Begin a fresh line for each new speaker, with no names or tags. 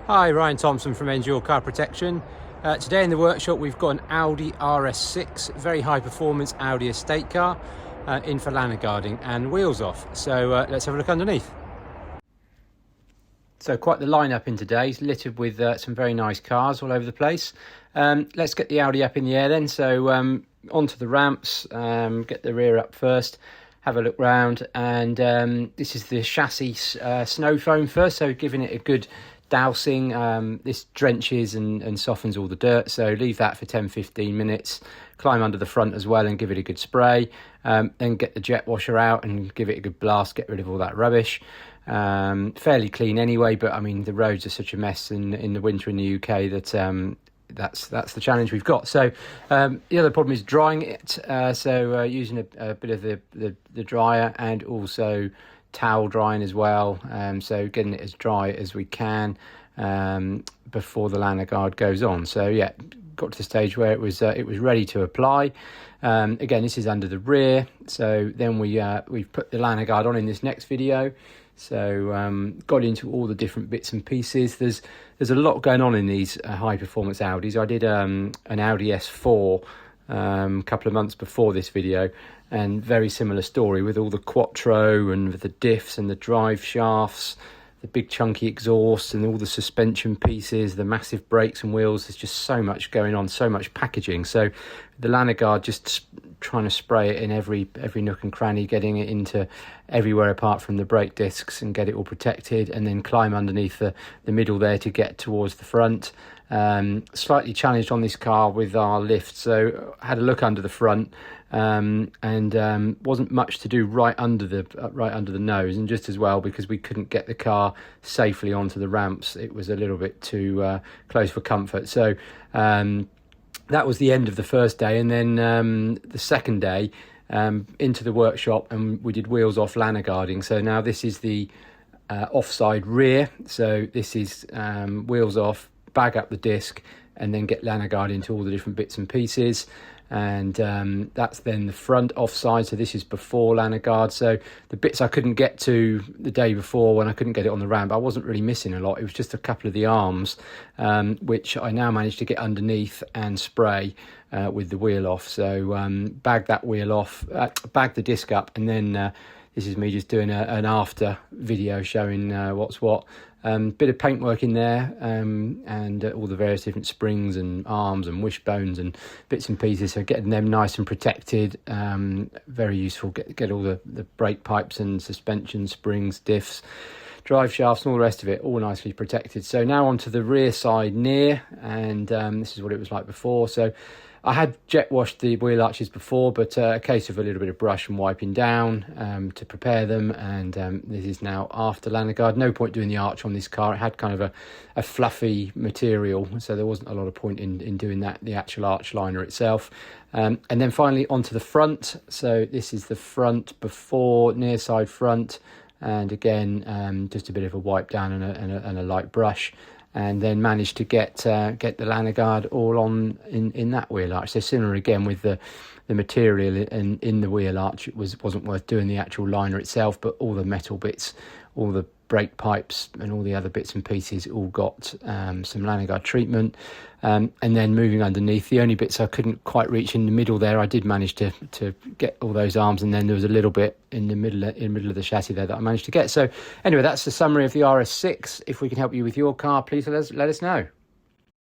Hi, Ryan Thompson from Endure Car Protection. Today in the workshop we've got an Audi RS6, very high performance Audi estate car, in for Lanoguarding and wheels off. So let's have a look underneath. So quite the lineup in today, it's littered with some very nice cars all over the place. Let's get the Audi up in the air then. So onto the ramps, get the rear up first, have a look round, and this is the chassis snow foam first, so giving it a good dousing. This drenches and softens all the dirt, so leave that for 10-15 minutes. Climb under the front as well and give it a good spray. Then get the jet washer out and give it a good blast, get rid of all that rubbish. Fairly clean anyway, but I mean the roads are such a mess in the winter in the UK that that's the challenge we've got. So the other problem is drying it, so using a bit of the dryer and also towel drying as well, so getting it as dry as we can before the Lanoguard goes on. So yeah, got to the stage where it was ready to apply. Again, this is under the rear, so then we've put the Lanoguard on in this next video. So got into all the different bits and pieces. There's a lot going on in these high performance Audis. I did an Audi S4 a couple of months before this video, and very similar story with all the quattro and the diffs and the drive shafts, the big chunky exhaust and all the suspension pieces, the massive brakes and wheels. There's just so much going on, so much packaging. So the Lanoguard, just trying to spray it in every nook and cranny, getting it into everywhere apart from the brake discs and get it all protected, and then climb underneath the middle there to get towards the front. Slightly challenged on this car with our lift, so I had a look under the front, and wasn't much to do right under the nose, and just as well because we couldn't get the car safely onto the ramps. It was a little bit too close for comfort. So that was the end of the first day, and then the second day into the workshop, and we did wheels off Lanoguarding. So now this is the offside rear, so this is wheels off, bag up the disc, and then get Lanoguard into all the different bits and pieces. And that's then the front offside, so this is before Lanoguard. So the bits I couldn't get to the day before when I couldn't get it on the ramp, I wasn't really missing a lot. It was just a couple of the arms, which I now managed to get underneath and spray with the wheel off. So bag that wheel off, bag the disc up, and then this is me just doing an after video showing what's what. Bit of paintwork in there, and all the various different springs and arms and wishbones and bits and pieces, so getting them nice and protected, very useful. Get all the brake pipes and suspension springs, diffs, drive shafts and all the rest of it all nicely protected. So now onto the rear side near, and this is what it was like before. So I had jet washed the wheel arches before, but a case of a little bit of brush and wiping down to prepare them. And this is now after Lanoguard. No point doing the arch on this car. It had kind of a fluffy material, so there wasn't a lot of point in doing that, the actual arch liner itself. And then finally onto the front. So this is the front before, near side front. And again, just a bit of a wipe down and a light brush. And then managed to get the Lanoguard all on in that wheel arch. So similar again with the material in the wheel arch. It wasn't worth doing the actual liner itself, but all the metal bits, all the brake pipes and all the other bits and pieces all got some Lanoguard treatment. And then moving underneath, the only bits I couldn't quite reach in the middle there, I did manage to get all those arms, and then there was a little bit in the middle of the chassis there that I managed to get. So anyway, that's the summary of the RS6. If we can help you with your car, please let us know.